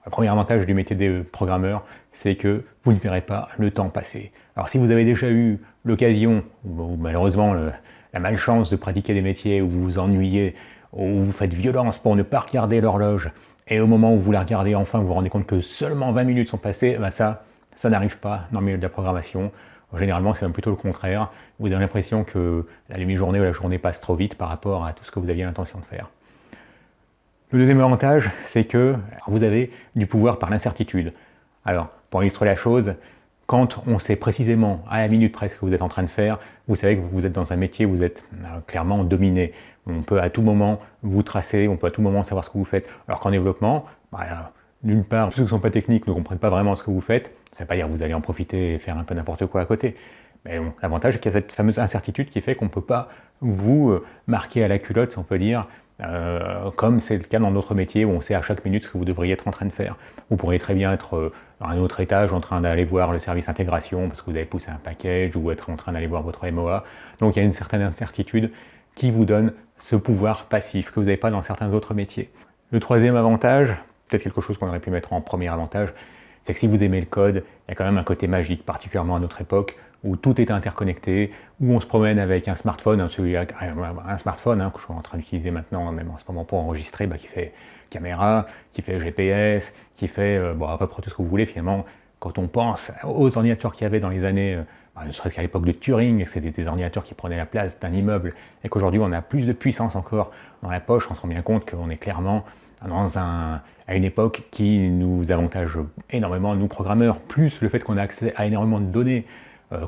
Le premier avantage du métier de programmeur, c'est que vous ne verrez pas le temps passer. Alors si vous avez déjà eu l'occasion, ou malheureusement la malchance de pratiquer des métiers où vous vous ennuyez, où vous faites violence pour ne pas regarder l'horloge, et au moment où vous la regardez enfin, vous vous rendez compte que seulement 20 minutes sont passées, ben ça n'arrive pas dans le milieu de la programmation. Généralement, c'est même plutôt le contraire. Vous avez l'impression que la demi-journée ou la journée passe trop vite par rapport à tout ce que vous aviez l'intention de faire. Le deuxième avantage, c'est que vous avez du pouvoir par l'incertitude. Alors, pour illustrer la chose, quand on sait précisément, à la minute presque, ce que vous êtes en train de faire, vous savez que vous êtes dans un métier où vous êtes clairement dominé. On peut à tout moment vous tracer, on peut à tout moment savoir ce que vous faites. Alors qu'en développement, d'une part, ceux qui ne sont pas techniques ne comprennent pas vraiment ce que vous faites. Ça ne veut pas dire que vous allez en profiter et faire un peu n'importe quoi à côté. Mais bon, l'avantage, c'est qu'il y a cette fameuse incertitude qui fait qu'on ne peut pas vous marquer à la culotte, si on peut dire, comme c'est le cas dans d'autres métiers où on sait à chaque minute ce que vous devriez être en train de faire. Vous pourriez très bien être à un autre étage en train d'aller voir le service intégration parce que vous avez poussé un package ou être en train d'aller voir votre MOA. Donc il y a une certaine incertitude qui vous donne ce pouvoir passif que vous n'avez pas dans certains autres métiers. Le troisième avantage, peut-être quelque chose qu'on aurait pu mettre en premier avantage, c'est que si vous aimez le code, il y a quand même un côté magique, particulièrement à notre époque, où tout est interconnecté, où on se promène avec un smartphone, un smartphone que je suis en train d'utiliser maintenant, même en ce moment pour enregistrer, qui fait caméra, qui fait GPS, qui fait à peu près tout ce que vous voulez finalement. Quand on pense aux ordinateurs qu'il y avait dans les années, ne serait-ce qu'à l'époque de Turing, c'était des ordinateurs qui prenaient la place d'un immeuble, et qu'aujourd'hui on a plus de puissance encore dans la poche, on se rend bien compte qu'on est clairement à une époque qui nous avantage énormément, nous programmeurs, plus le fait qu'on a accès à énormément de données,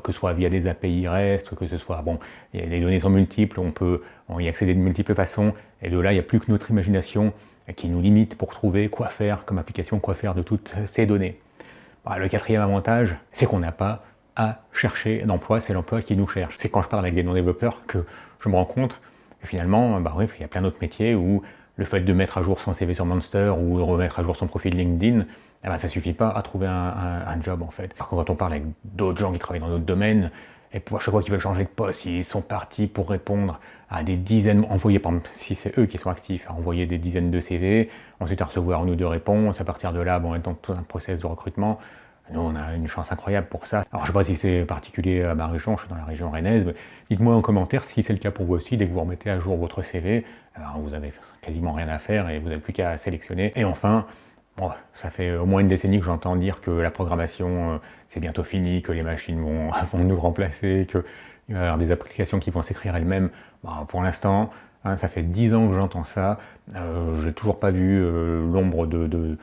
que ce soit via des API REST, que ce soit, les données sont multiples, on peut y accéder de multiples façons, et de là, il n'y a plus que notre imagination qui nous limite pour trouver quoi faire comme application, quoi faire de toutes ces données. Le quatrième avantage, c'est qu'on n'a pas à chercher d'emploi, c'est l'emploi qui nous cherche. C'est quand je parle avec des non-développeurs que je me rends compte que finalement, il y a plein d'autres métiers où le fait de mettre à jour son CV sur Monster ou de remettre à jour son profil LinkedIn, ça suffit pas à trouver un job en fait. Par contre, quand on parle avec d'autres gens qui travaillent dans d'autres domaines, et pour chaque fois qu'ils veulent changer de poste, ils sont partis pour répondre à des dizaines, envoyer, par exemple, si c'est eux qui sont actifs, à envoyer des dizaines de CV, ensuite à recevoir une ou deux réponses, à partir de là, on est dans tout un process de recrutement. Nous, on a une chance incroyable pour ça. Alors, je ne sais pas si c'est particulier à ma région, je suis dans la région rennaise, mais dites-moi en commentaire si c'est le cas pour vous aussi, dès que vous remettez à jour votre CV, vous avez quasiment rien à faire et vous n'avez plus qu'à sélectionner. Et enfin, ça fait au moins une décennie que j'entends dire que la programmation, c'est bientôt fini, que les machines vont nous remplacer, qu'il va y avoir des applications qui vont s'écrire elles-mêmes. Pour l'instant, ça fait 10 ans que j'entends ça. Je n'ai toujours pas vu l'ombre de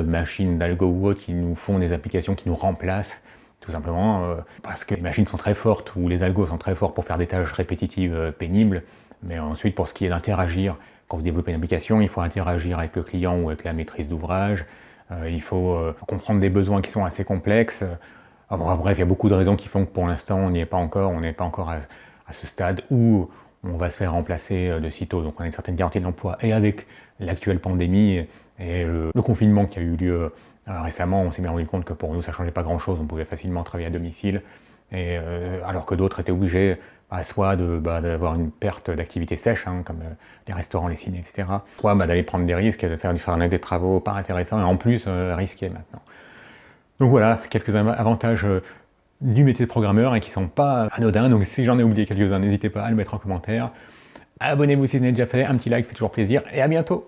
machines, d'algo ou autres qui nous font des applications qui nous remplacent, tout simplement parce que les machines sont très fortes ou les algos sont très forts pour faire des tâches répétitives pénibles, mais ensuite pour ce qui est d'interagir, quand vous développez une application, il faut interagir avec le client ou avec la maîtrise d'ouvrage, il faut comprendre des besoins qui sont assez complexes. Bref, il y a beaucoup de raisons qui font que pour l'instant on n'y est pas encore, à ce stade où on va se faire remplacer de sitôt, donc on a une certaine garantie d'emploi. Et avec l'actuelle pandémie et le confinement qui a eu lieu récemment, on s'est bien rendu compte que pour nous ça ne changeait pas grand chose, on pouvait facilement travailler à domicile, et, alors que d'autres étaient obligés soit d'avoir une perte d'activité sèche, comme les restaurants, les ciné, etc., soit d'aller prendre des risques, ça va faire des travaux pas intéressants et en plus risqués maintenant. Donc voilà, quelques avantages du métier de programmeur et qui ne sont pas anodins, donc si j'en ai oublié quelques-uns, n'hésitez pas à le mettre en commentaire. Abonnez-vous si ce n'est déjà fait, un petit like fait toujours plaisir, et à bientôt!